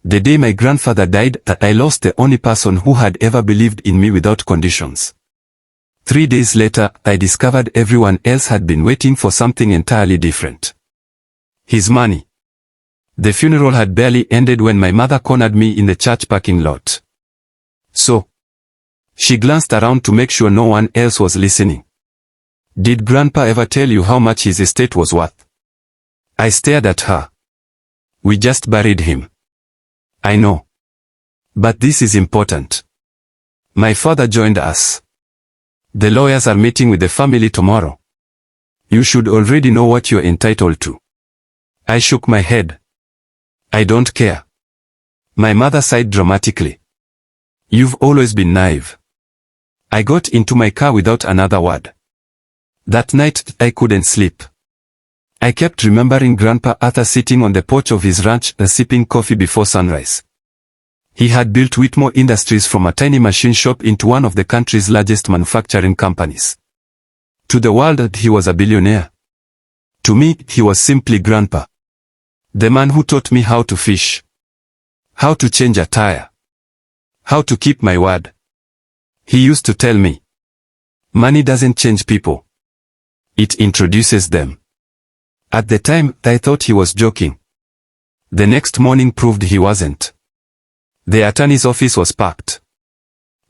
The day my grandfather died, I lost the only person who had ever believed in me without conditions. 3 days later, I discovered everyone else had been waiting for something entirely different. His money. The funeral had barely ended when my mother cornered me in the church parking lot. So, she glanced around to make sure no one else was listening. Did Grandpa ever tell you how much his estate was worth? I stared at her. We just buried him. I know. But this is important. My father joined us. The lawyers are meeting with the family tomorrow. You should already know what you're entitled to. I shook my head. I don't care. My mother sighed dramatically. You've always been naive. I got into my car without another word. That night, I couldn't sleep. I kept remembering Grandpa Arthur sitting on the porch of his ranch and sipping coffee before sunrise. He had built Whitmore Industries from a tiny machine shop into one of the country's largest manufacturing companies. To the world, he was a billionaire. To me, he was simply Grandpa. The man who taught me how to fish. How to change a tire. How to keep my word. He used to tell me, money doesn't change people. It introduces them. At the time, I thought he was joking. The next morning proved he wasn't. The attorney's office was packed.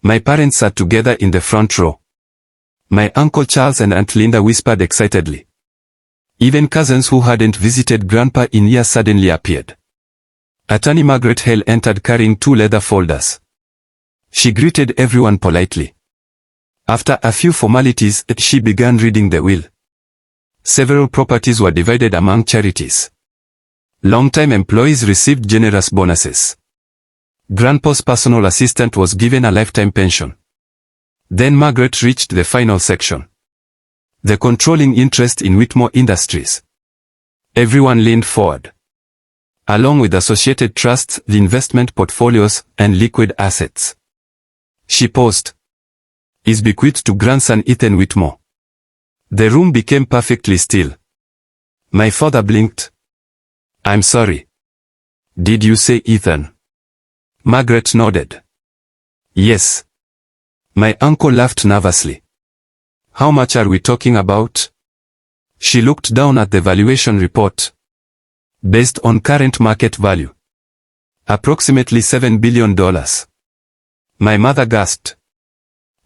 My parents sat together in the front row. My Uncle Charles and Aunt Linda whispered excitedly. Even cousins who hadn't visited Grandpa in years suddenly appeared. Attorney Margaret Hale entered carrying 2 leather folders. She greeted everyone politely. After a few formalities, she began reading the will. Several properties were divided among charities. Longtime employees received generous bonuses. Grandpa's personal assistant was given a lifetime pension. Then Margaret reached the final section. The controlling interest in Whitmore Industries. Everyone leaned forward. Along with associated trusts, the investment portfolios, and liquid assets. She paused. Is bequeathed to grandson Ethan Whitmore. The room became perfectly still. My father blinked. I'm sorry. Did you say Ethan? Margaret nodded. Yes. My uncle laughed nervously. How much are we talking about? She looked down at the valuation report. Based on current market value. Approximately $7 billion. My mother gasped.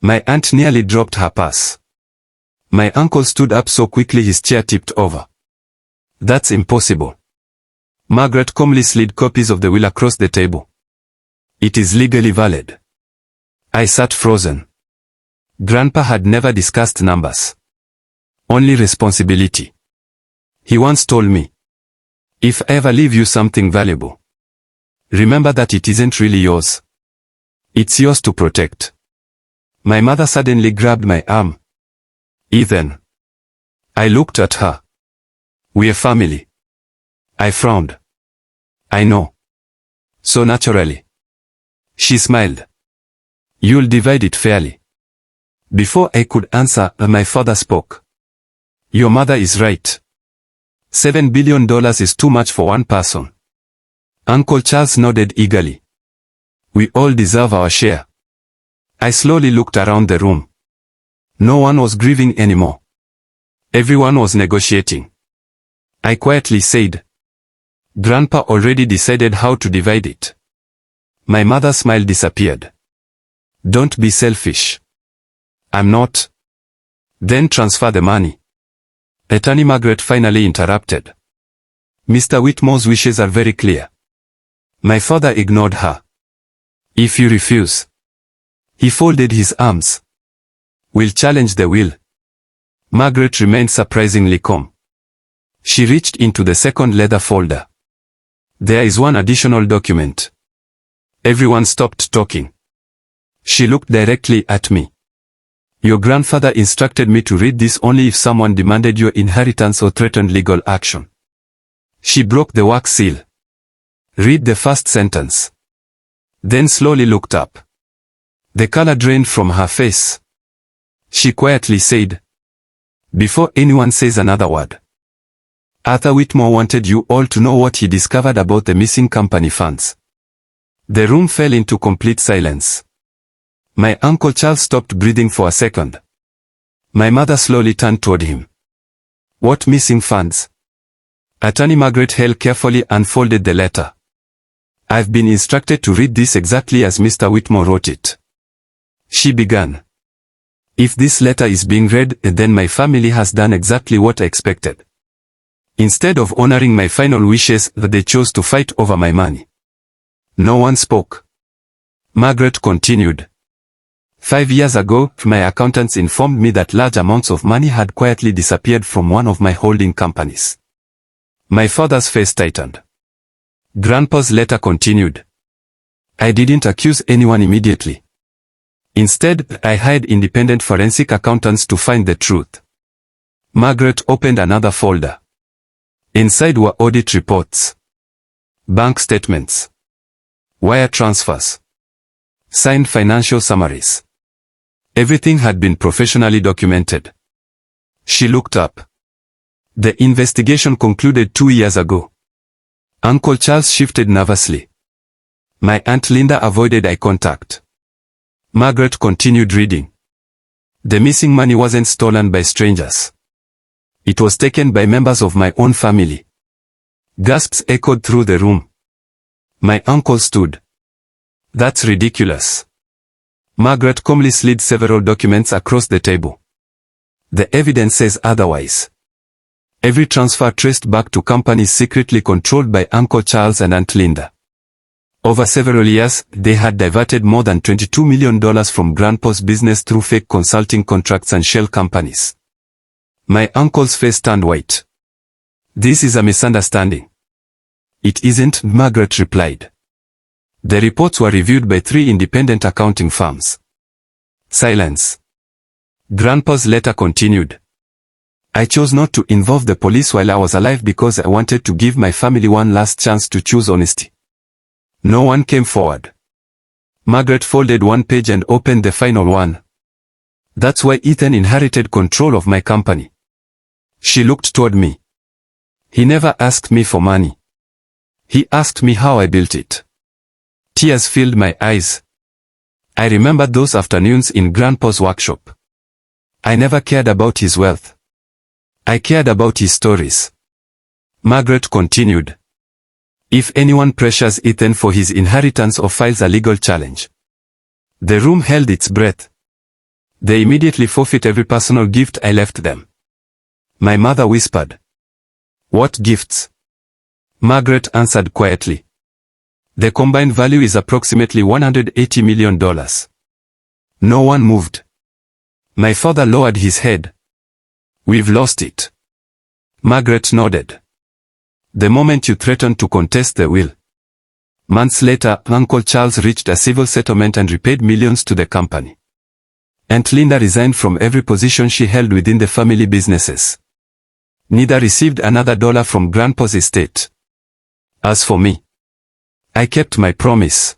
My aunt nearly dropped her purse. My uncle stood up so quickly his chair tipped over. That's impossible. Margaret calmly slid copies of the will across the table. It is legally valid. I sat frozen. Grandpa had never discussed numbers. Only responsibility. He once told me, if I ever leave you something valuable, remember that it isn't really yours. It's yours to protect. My mother suddenly grabbed my arm. Ethan. I looked at her. We're family. I frowned. I know. So naturally. She smiled. You'll divide it fairly. Before I could answer, my father spoke. Your mother is right. $7 billion is too much for one person. Uncle Charles nodded eagerly. We all deserve our share. I slowly looked around the room. No one was grieving anymore. Everyone was negotiating. I quietly said, Grandpa already decided how to divide it. My mother's smile disappeared. Don't be selfish. I'm not. Then transfer the money. Attorney Margaret finally interrupted. Mr. Whitmore's wishes are very clear. My father ignored her. If you refuse. He folded his arms. We'll challenge the will. Margaret remained surprisingly calm. She reached into the second leather folder. There is one additional document. Everyone stopped talking. She looked directly at me. Your grandfather instructed me to read this only if someone demanded your inheritance or threatened legal action. She broke the wax seal. Read the first sentence. Then slowly looked up. The color drained from her face. She quietly said, before anyone says another word, Arthur Whitmore wanted you all to know what he discovered about the missing company funds. The room fell into complete silence. My Uncle Charles stopped breathing for a second. My mother slowly turned toward him. What missing funds? Attorney Margaret Hale carefully unfolded the letter. I've been instructed to read this exactly as Mr. Whitmore wrote it. She began. If this letter is being read, then my family has done exactly what I expected. Instead of honoring my final wishes, they chose to fight over my money. No one spoke. Margaret continued. 5 years ago, my accountants informed me that large amounts of money had quietly disappeared from one of my holding companies. My father's face tightened. Grandpa's letter continued. I didn't accuse anyone immediately. Instead, I hired independent forensic accountants to find the truth. Margaret opened another folder. Inside were audit reports, bank statements, wire transfers, signed financial summaries. Everything had been professionally documented. She looked up. The investigation concluded 2 years ago. Uncle Charles shifted nervously. My Aunt Linda avoided eye contact. Margaret continued reading. The missing money wasn't stolen by strangers. It was taken by members of my own family. Gasps echoed through the room. My uncle stood. That's ridiculous. Margaret calmly slid several documents across the table. The evidence says otherwise. Every transfer traced back to companies secretly controlled by Uncle Charles and Aunt Linda. Over several years, they had diverted more than $22 million from Grandpa's business through fake consulting contracts and shell companies. My uncle's face turned white. This is a misunderstanding. It isn't, Margaret replied. The reports were reviewed by 3 independent accounting firms. Silence. Grandpa's letter continued. I chose not to involve the police while I was alive because I wanted to give my family one last chance to choose honesty. No one came forward. Margaret folded one page and opened the final one. That's why Ethan inherited control of my company. She looked toward me. He never asked me for money. He asked me how I built it. Tears filled my eyes. I remembered those afternoons in Grandpa's workshop. I never cared about his wealth. I cared about his stories. Margaret continued. If anyone pressures Ethan for his inheritance or files a legal challenge. The room held its breath. They immediately forfeit every personal gift I left them. My mother whispered. What gifts? Margaret answered quietly. The combined value is approximately $180 million. No one moved. My father lowered his head. We've lost it. Margaret nodded. The moment you threatened to contest the will. Months later, Uncle Charles reached a civil settlement and repaid millions to the company. Aunt Linda resigned from every position she held within the family businesses. Neither received another dollar from Grandpa's estate. As for me, I kept my promise.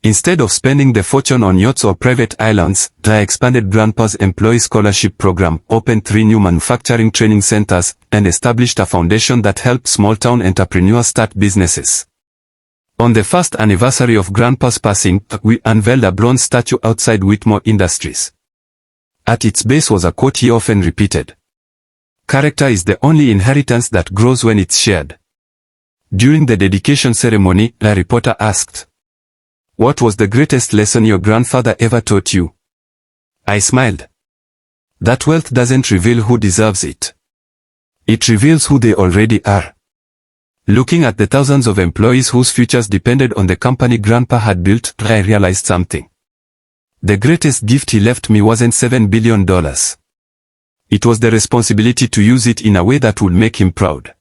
Instead of spending the fortune on yachts or private islands, I expanded Grandpa's employee scholarship program, opened 3 new manufacturing training centers, and established a foundation that helped small-town entrepreneurs start businesses. On the first anniversary of Grandpa's passing, we unveiled a bronze statue outside Whitmore Industries. At its base was a quote he often repeated. Character is the only inheritance that grows when it's shared. During the dedication ceremony, a reporter asked, "What was the greatest lesson your grandfather ever taught you?" I smiled. That wealth doesn't reveal who deserves it. It reveals who they already are. Looking at the thousands of employees whose futures depended on the company Grandpa had built, I realized something. The greatest gift he left me wasn't $7 billion. It was the responsibility to use it in a way that would make him proud.